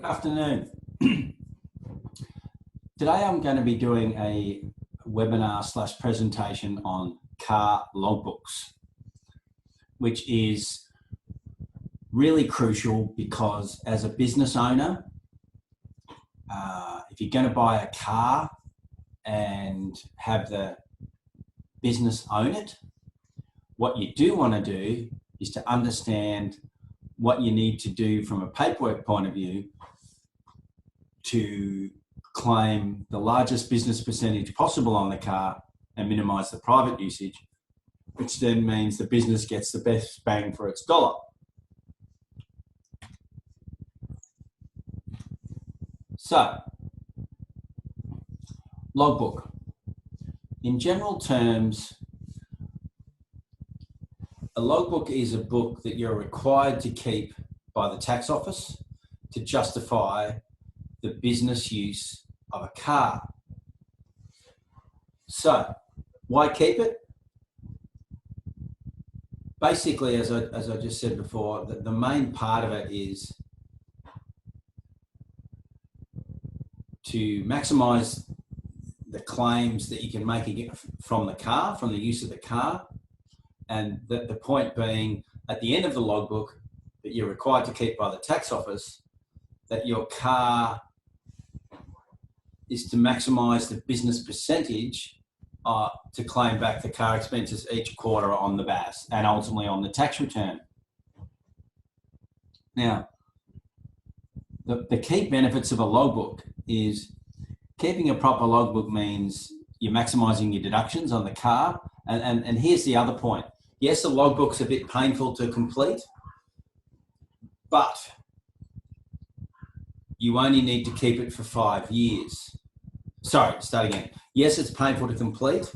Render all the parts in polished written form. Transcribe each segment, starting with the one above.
Good afternoon. Today I'm going to be doing a webinar / presentation on car logbooks, which is really crucial because as a business owner, if you're going to buy a car and have the business own it, what you do want to do is to understand what you need to do from a paperwork point of view to claim the largest business percentage possible on the car and minimize the private usage, which then means the business gets the best bang for its dollar. So, logbook. In general terms, a logbook is a book that you're required to keep by the tax office to justify the business use of a car. So, why keep it? Basically, as I just said before, the main part of it is to maximize the claims that you can make from the car, from the use of the car, and the point being, at the end of the logbook that you're required to keep by the tax office, that your car is to maximize the business percentage to claim back the car expenses each quarter on the BAS and ultimately on the tax return. Now, the key benefits of a logbook is keeping a proper logbook means you're maximizing your deductions on the car. And here's the other point. Yes, the logbook's a bit painful to complete, but you only need to keep it for 5 years. Sorry, start again. Yes, it's painful to complete,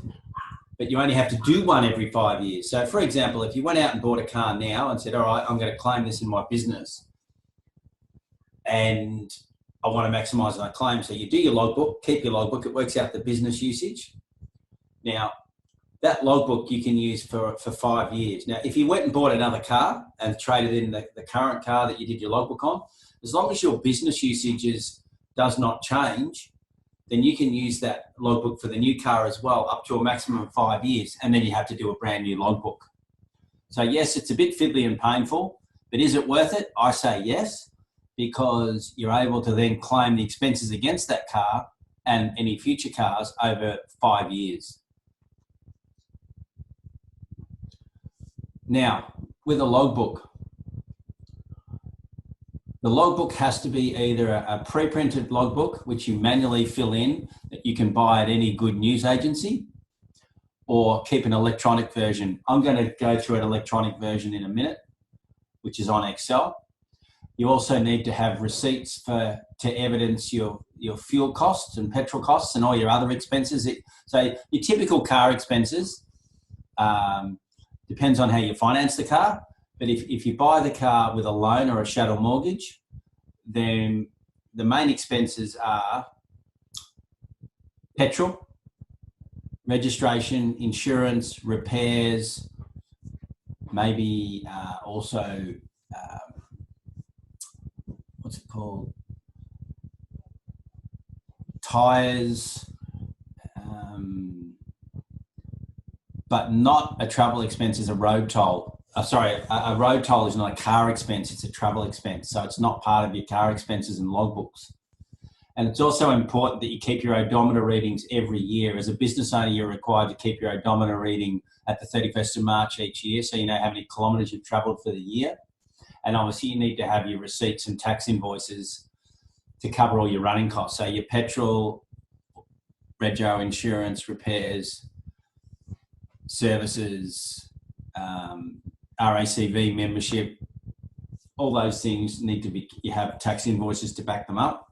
but you only have to do one every 5 years. So for example, if you went out and bought a car now and said, all right, I'm going to claim this in my business and I want to maximize my claim. So you do your logbook, keep your logbook, it works out the business usage. Now, that logbook you can use for 5 years. Now, if you went and bought another car and traded in the current car that you did your logbook on, as long as your business usages does not change, then you can use that logbook for the new car as well, up to a maximum of 5 years, and then you have to do a brand new logbook. So yes, it's a bit fiddly and painful, but is it worth it? I say yes, because you're able to then claim the expenses against that car and any future cars over 5 years. Now, with a logbook, the logbook has to be either a pre-printed logbook, which you manually fill in, that you can buy at any good news agency, or keep an electronic version. I'm going to go through an electronic version in a minute, which is on Excel. You also need to have receipts to evidence your fuel costs and petrol costs and all your other expenses. So your typical car expenses, depends on how you finance the car. But if you buy the car with a loan or a chattel mortgage, then the main expenses are petrol, registration, insurance, repairs, maybe also, what's it called? Tyres, but not a travel expense is a road toll. A road toll is not a car expense, it's a travel expense. So it's not part of your car expenses and logbooks. And it's also important that you keep your odometer readings every year. As a business owner, you're required to keep your odometer reading at the 31st of March each year, so you know how many kilometres you've travelled for the year. And obviously you need to have your receipts and tax invoices to cover all your running costs. So your petrol, rego, insurance, repairs, services, RACV membership, all those things need to be, you have tax invoices to back them up.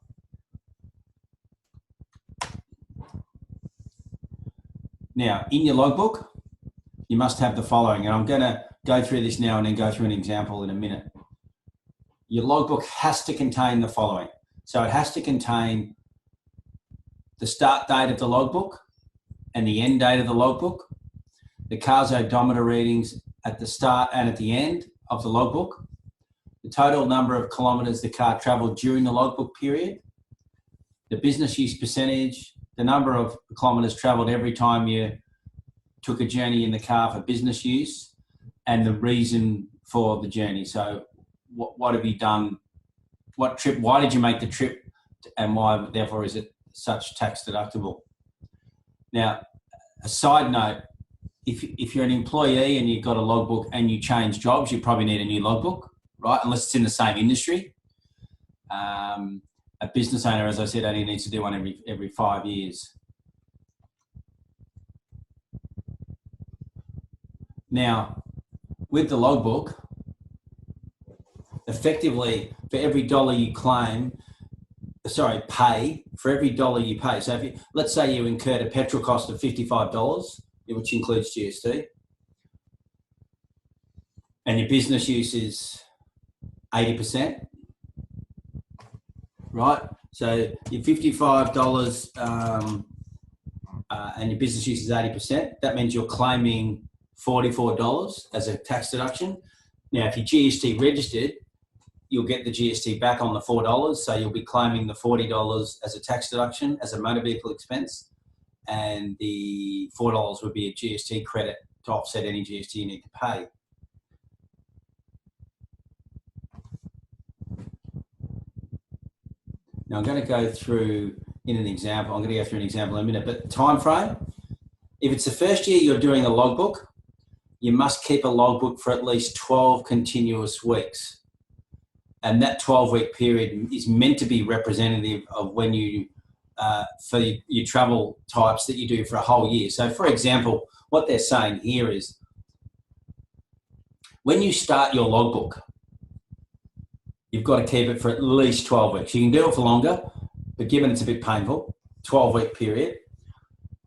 Now, in your logbook, you must have the following, and I'm going to go through this now and then go through an example in a minute. Your logbook has to contain the following. So it has to contain the start date of the logbook and the end date of the logbook, the car's odometer readings at the start and at the end of the logbook, the total number of kilometres the car travelled during the logbook period, the business use percentage, the number of kilometres travelled every time you took a journey in the car for business use, and the reason for the journey. So what have you done? What trip? Why did you make the trip? And why, therefore, is it such tax deductible? Now, a side note, if you're an employee and you've got a logbook and you change jobs, you probably need a new logbook, right? Unless it's in the same industry. A business owner, as I said, only needs to do one every 5 years. Now, with the logbook, effectively, for every dollar you pay, for every dollar you pay. So if let's say you incurred a petrol cost of $55, which includes GST, and your business use is 80%, right? So your $55 and your business use is 80%. That means you're claiming $44 as a tax deduction. Now, if you're GST registered, you'll get the GST back on the $4. So you'll be claiming the $40 as a tax deduction, as a motor vehicle expense. And the $4 would be a GST credit to offset any GST you need to pay. Now I'm going to go through in an example. I'm going to go through an example in a minute, but time frame. If it's the first year you're doing a logbook, you must keep a logbook for at least 12 continuous weeks. And that 12-week period is meant to be representative of when you, for your travel types that you do for a whole year. So for example, what they're saying here is when you start your logbook, you've got to keep it for at least 12 weeks. You can do it for longer, but given it's a bit painful, 12-week period.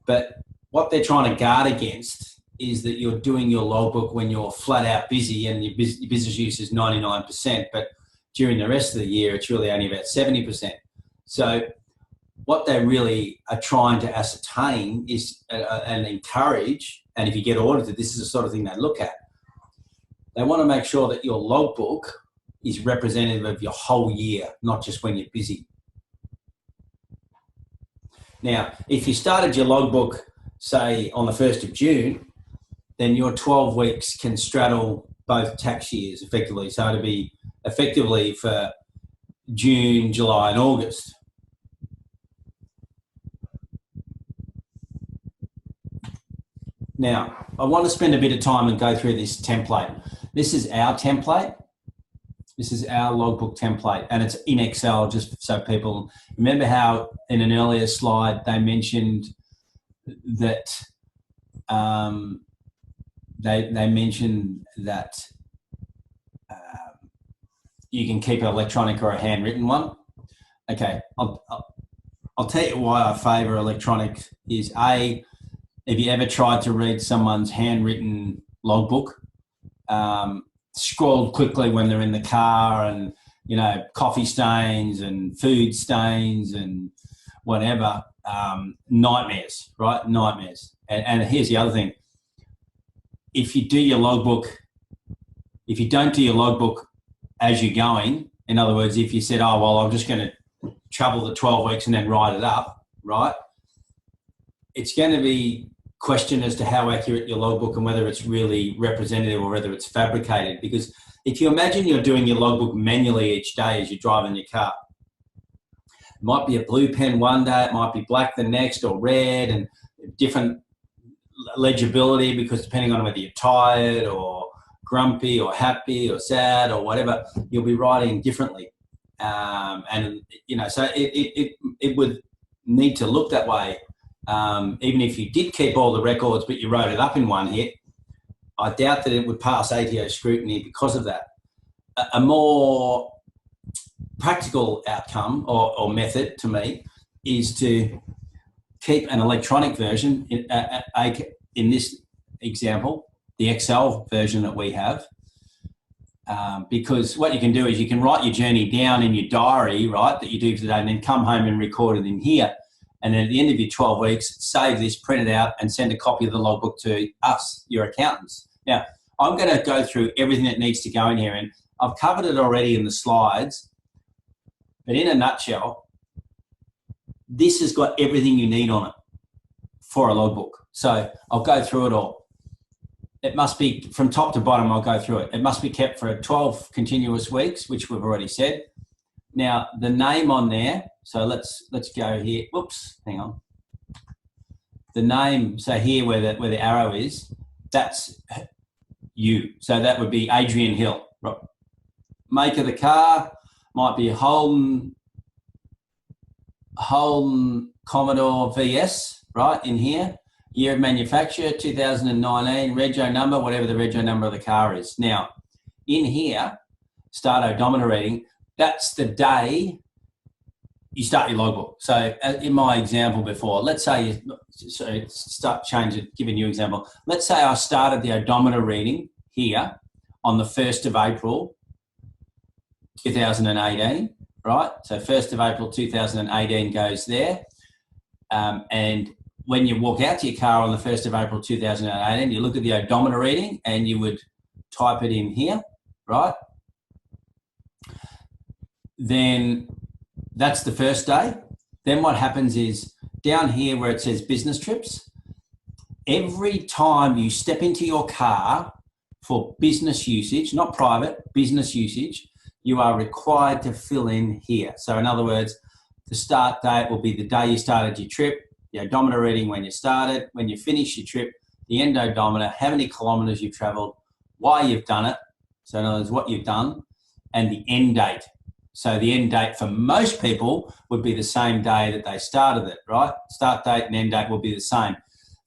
But what they're trying to guard against is that you're doing your logbook when you're flat out busy and your business use is 99%, but during the rest of the year, it's really only about 70%. So what they really are trying to ascertain is and encourage, and if you get audited, this is the sort of thing they look at. They want to make sure that your logbook is representative of your whole year, not just when you're busy. Now, if you started your logbook, say, on the 1st of June, then your 12 weeks can straddle both tax years effectively. So it'll be effectively for June, July and August. Now, I want to spend a bit of time and go through this template. This is our template. This is our logbook template, and it's in Excel, just so people remember how in an earlier slide they mentioned that they mentioned that you can keep an electronic or a handwritten one. Okay, I'll tell you why I favour electronic is A, if you ever tried to read someone's handwritten logbook, scrolled quickly when they're in the car and, you know, coffee stains and food stains and whatever, nightmares, right? Nightmares. And here's the other thing. If you do your logbook, if you don't do your logbook as you're going, in other words, if you said, oh, well, I'm just going to travel the 12 weeks and then write it up, right? It's going to be questioned as to how accurate your logbook and whether it's really representative or whether it's fabricated. Because if you imagine you're doing your logbook manually each day as you're driving your car, it might be a blue pen one day, it might be black the next, or red, and different legibility because depending on whether you're tired or grumpy or happy or sad or whatever, you'll be writing differently. And, you know, so it would need to look that way. Even if you did keep all the records but you wrote it up in one hit, I doubt that it would pass ATO scrutiny because of that. A more practical outcome or method to me is to keep an electronic version. In this example, the Excel version that we have, because what you can do is you can write your journey down in your diary, right, that you do today, and then come home and record it in here. And then at the end of your 12 weeks, save this, print it out, and send a copy of the logbook to us, your accountants. Now, I'm going to go through everything that needs to go in here. And I've covered it already in the slides, but in a nutshell, this has got everything you need on it for a logbook. So I'll go through it all. It must be, from top to bottom, I'll go through it. It must be kept for 12 continuous weeks, which we've already said. Now, the name on there, so let's go here. Whoops, hang on. The name, so here where the arrow is, that's you. So that would be Adrian Hill. Right. Make of the car might be a Holden Commodore VS, right, in here. Year of manufacture, 2019, rego number, whatever the rego number of the car is. Now, in here, start odometer reading, that's the day you start your logbook. So in my example before, let's say, give a new example. Let's say I started the odometer reading here on the 1st of April, 2018, right? So 1st of April, 2018 goes there. And when you walk out to your car on the 1st of April 2018, you look at the odometer reading and you would type it in here, right? Then that's the first day. Then what happens is down here where it says business trips, every time you step into your car for business usage, not private, business usage, you are required to fill in here. So in other words, the start date will be the day you started your trip, the odometer reading when you started, when you finish your trip, the end odometer, how many kilometres you've travelled, why you've done it, so in other words, what you've done, and the end date. So the end date for most people would be the same day that they started it, right? Start date and end date will be the same.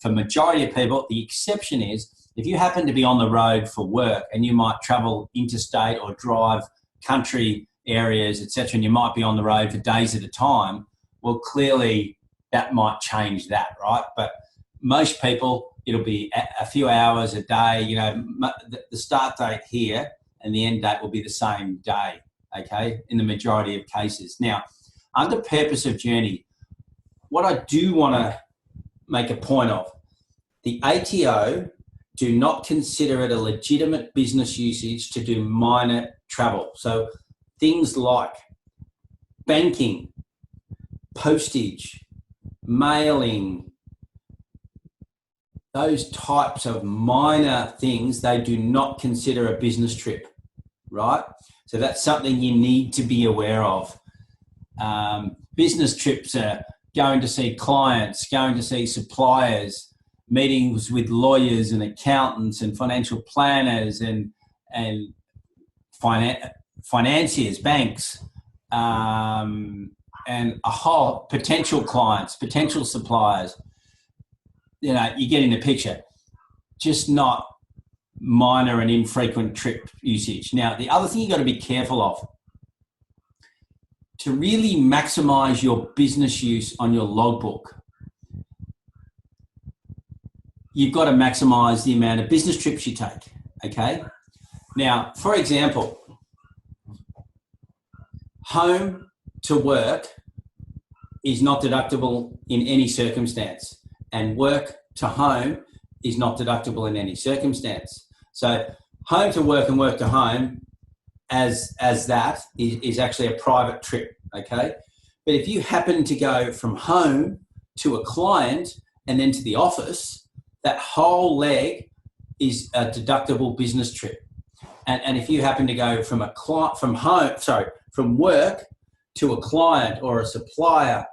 For majority of people, the exception is if you happen to be on the road for work and you might travel interstate or drive country areas, etc., and you might be on the road for days at a time, well, clearly that might change that, right? But most people, it'll be a few hours a day. You know, the start date here and the end date will be the same day, okay, in the majority of cases. Now, under purpose of journey, what I do want to make a point of, the ATO do not consider it a legitimate business usage to do minor travel. So things like banking, postage, mailing, those types of minor things, they do not consider a business trip, right? So that's something you need to be aware of. Business trips are going to see clients, going to see suppliers, meetings with lawyers and accountants and financial planners and financiers, banks, and a whole potential clients, potential suppliers. You know, you get in the picture. Just not minor and infrequent trip usage. Now, the other thing you've got to be careful of, to really maximize your business use on your logbook, you've got to maximize the amount of business trips you take, okay? Now, for example, home to work is not deductible in any circumstance, and work to home is not deductible in any circumstance. So home to work and work to home as that is actually a private trip, okay? But if you happen to go from home to a client and then to the office, that whole leg is a deductible business trip. And if you happen to go from from work to a client or a supplier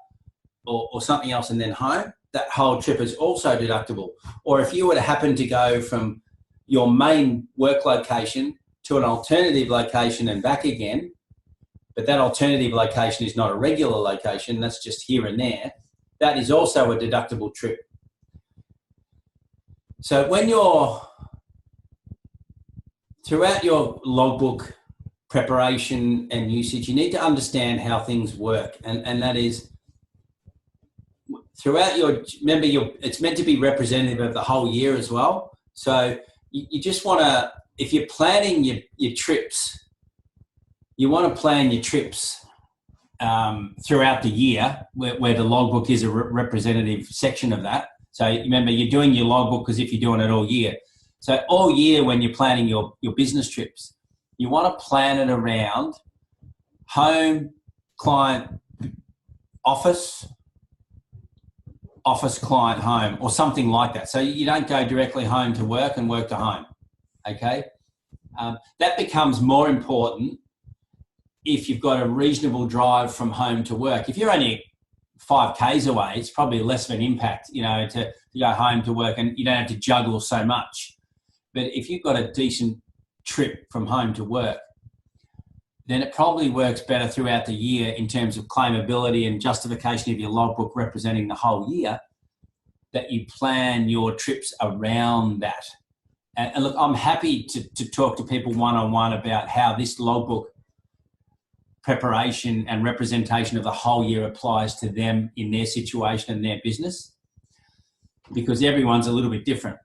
or something else and then home, that whole trip is also deductible. Or if you were to happen to go from your main work location to an alternative location and back again, but that alternative location is not a regular location, that's just here and there, that is also a deductible trip. So when you're throughout your logbook preparation and usage, you need to understand how things work. And that is throughout it's meant to be representative of the whole year as well. So you just want to, if you're planning your trips, you want to plan your trips throughout the year where the logbook is a representative section of that. So remember, you're doing your logbook as if you're doing it all year. So all year when you're planning your business trips, You want to plan it around home, client, office, client, home, or something like that. So you don't go directly home to work and work to home, okay? That becomes more important if you've got a reasonable drive from home to work. If you're only 5 Ks away, it's probably less of an impact, to go home to work, and you don't have to juggle so much. But if you've got a decent trip from home to work, then it probably works better throughout the year in terms of claimability and justification of your logbook representing the whole year, that you plan your trips around that. And look, I'm happy to talk to people one-on-one about how this logbook preparation and representation of the whole year applies to them in their situation and their business, because everyone's a little bit different.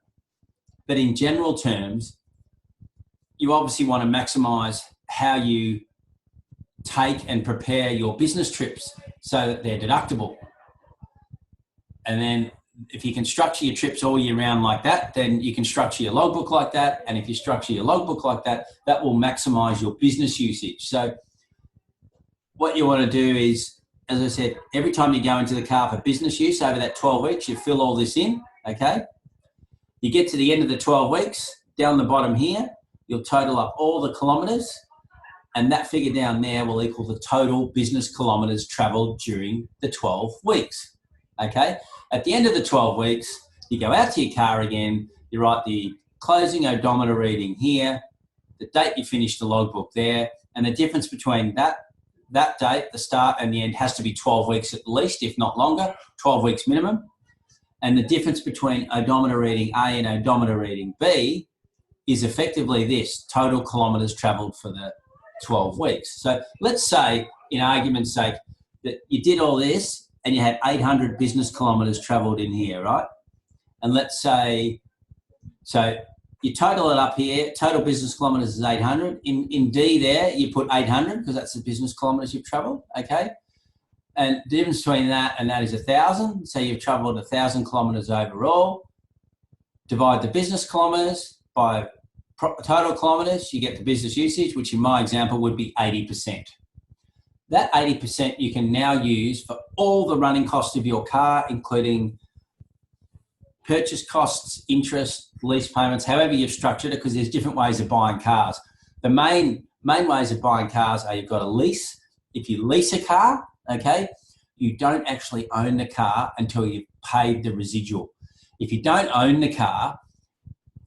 But in general terms, you obviously want to maximize how you take and prepare your business trips so that they're deductible. And then if you can structure your trips all year round like that, then you can structure your logbook like that. And if you structure your logbook like that, that will maximize your business usage. So what you want to do is, as I said, every time you go into the car for business use over that 12 weeks, you fill all this in, okay? You get to the end of the 12 weeks, down the bottom here, you'll total up all the kilometres, and that figure down there will equal the total business kilometres travelled during the 12 weeks, okay? At the end of the 12 weeks, you go out to your car again, you write the closing odometer reading here, the date you finished the logbook there, and the difference between that date, the start and the end, has to be 12 weeks at least, if not longer, 12 weeks minimum. And the difference between odometer reading A and odometer reading B is effectively this, total kilometres travelled for the 12 weeks. So let's say, in argument's sake, that you did all this and you had 800 business kilometres travelled in here, right? And let's say, so you total it up here, total business kilometres is 800. In D there, you put 800 because that's the business kilometres you've travelled, okay? And the difference between that and that is 1,000. So you've travelled 1,000 kilometres overall. Divide the business kilometres by total kilometres, you get the business usage, which in my example would be 80%. That 80% you can now use for all the running costs of your car, including purchase costs, interest, lease payments, however you've structured it, because there's different ways of buying cars. The main ways of buying cars are you've got a lease. If you lease a car, okay, you don't actually own the car until you've paid the residual. If you don't own the car,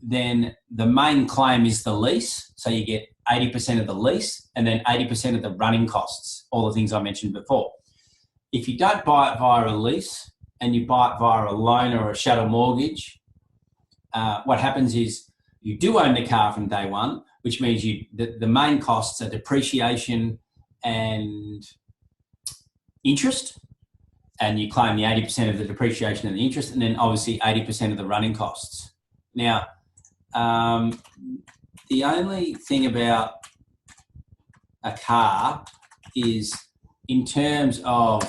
then the main claim is the lease. So you get 80% of the lease and then 80% of the running costs, all the things I mentioned before. If you don't buy it via a lease and you buy it via a loan or a shadow mortgage, what happens is you do own the car from day one, which means the main costs are depreciation and interest, and you claim the 80% of the depreciation and the interest, and then obviously 80% of the running costs. Now, the only thing about a car is in terms of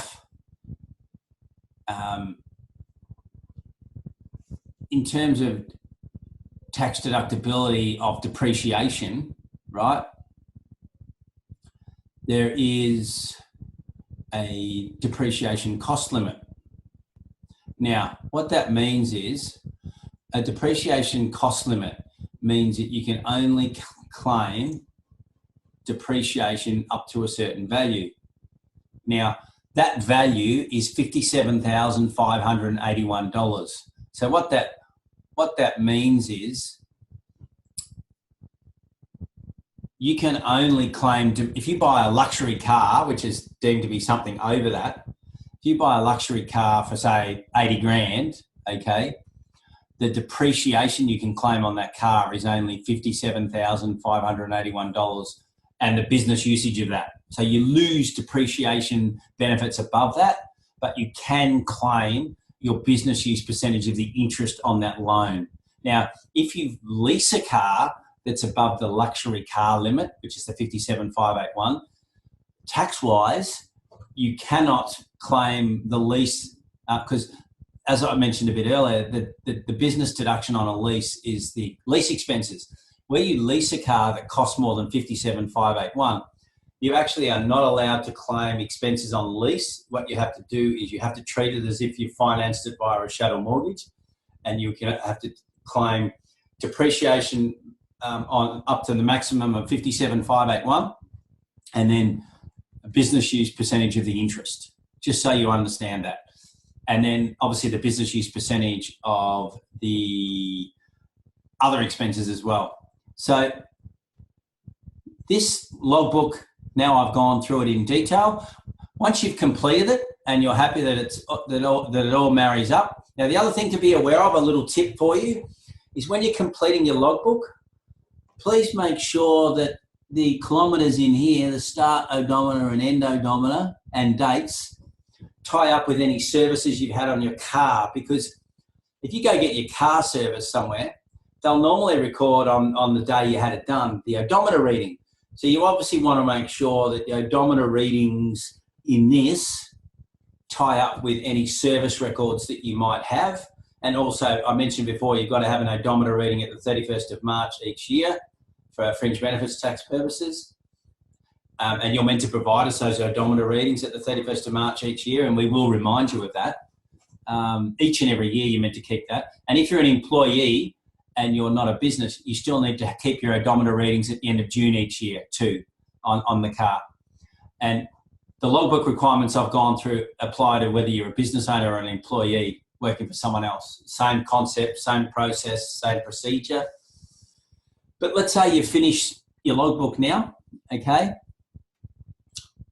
tax deductibility of depreciation, right? There is a depreciation cost limit. Now, what that means is a depreciation cost limit means that you can only claim depreciation up to a certain value. Now, that value is $57,581. So what that means is you can only claim, if you buy a luxury car, which is deemed to be something over that, if you buy a luxury car for say 80 grand, okay, the depreciation you can claim on that car is only $57,581 and the business usage of that. So you lose depreciation benefits above that, but you can claim your business use percentage of the interest on that loan. Now, if you lease a car that's above the luxury car limit, which is the 57,581, tax-wise, you cannot claim the lease because, as I mentioned a bit earlier, the business deduction on a lease is the lease expenses. where you lease a car that costs more than 57,581, you actually are not allowed to claim expenses on lease. What you have to do is you have to treat it as if you financed it via a shadow mortgage, and you can have to claim depreciation on up to the maximum of 57,581, and then a business use percentage of the interest, just so you understand that. And then obviously the business use percentage of the other expenses as well. So this logbook, now I've gone through it in detail. Once you've completed it and you're happy that it all marries up. Now the other thing to be aware of, a little tip for you, is when you're completing your logbook, please make sure that the kilometres in here, the start odometer and end odometer and dates, tie up with any services you've had on your car, because if you go get your car serviced somewhere, they'll normally record on the day you had it done, the odometer reading. So you obviously want to make sure that the odometer readings in this tie up with any service records that you might have. And also, I mentioned before, you've got to have an odometer reading at the 31st of March each year for fringe benefits tax purposes. And you're meant to provide us those odometer readings at the 31st of March each year, and we will remind you of that. Each and every year you're meant to keep that. And if you're an employee and you're not a business, you still need to keep your odometer readings at the end of June each year too on the car. And the logbook requirements I've gone through apply to whether you're a business owner or an employee working for someone else. Same concept, same process, same procedure. But let's say you've finished your logbook now, okay?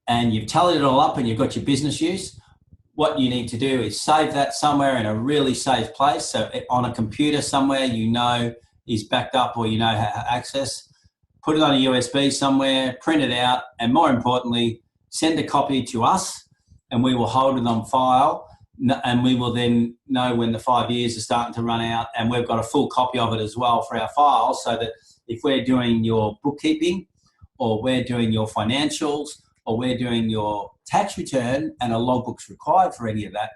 And you've tallied it all up and you've got your business use. What you need to do is save that somewhere in a really safe place. So on a computer somewhere you know is backed up or you know how to access. Put it on a USB somewhere, print it out, and more importantly, send a copy to us and we will hold it on file, and we will then know when the 5 years are starting to run out, and we've got a full copy of it as well for our files, so that if we're doing your bookkeeping or we're doing your financials or we're doing your tax return and a logbook's required for any of that,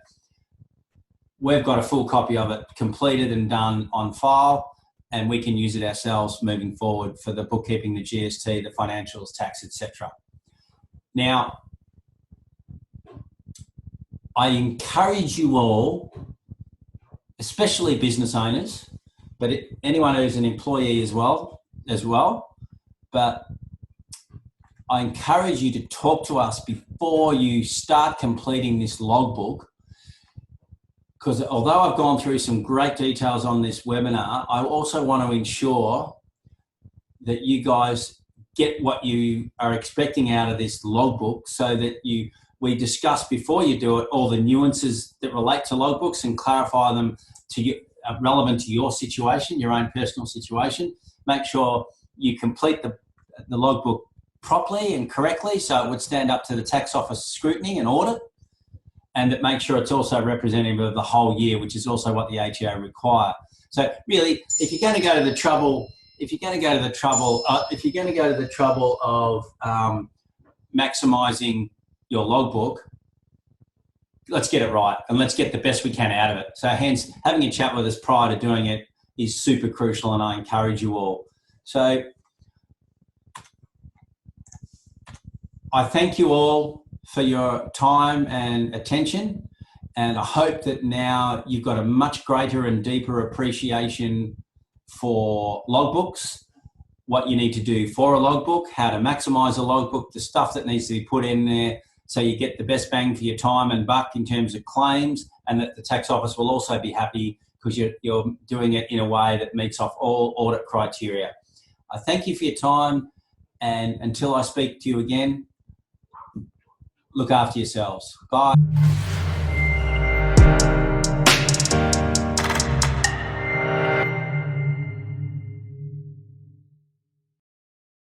we've got a full copy of it completed and done on file, and we can use it ourselves moving forward for the bookkeeping, the GST, the financials, tax, etc. Now, I encourage you all, especially business owners, but anyone who's an employee as well, but I encourage you to talk to us before you start completing this logbook, because although I've gone through some great details on this webinar, I also want to ensure that you guys get what you are expecting out of this logbook, so that we discuss before you do it all the nuances that relate to logbooks and clarify them to you, relevant to your situation, your own personal situation. Make sure you complete the logbook properly and correctly so it would stand up to the tax office scrutiny and audit, and that make sure it's also representative of the whole year, which is also what the ATO require. So really, if you're going to go to the trouble of maximising your logbook, let's get it right and let's get the best we can out of it. So hence, having a chat with us prior to doing it is super crucial, and I encourage you all. So I thank you all for your time and attention, and I hope that now you've got a much greater and deeper appreciation for logbooks, what you need to do for a logbook, how to maximise a logbook, the stuff that needs to be put in there so you get the best bang for your time and buck in terms of claims, and that the tax office will also be happy because you're doing it in a way that meets off all audit criteria. I thank you for your time, and until I speak to you again, look after yourselves. Bye.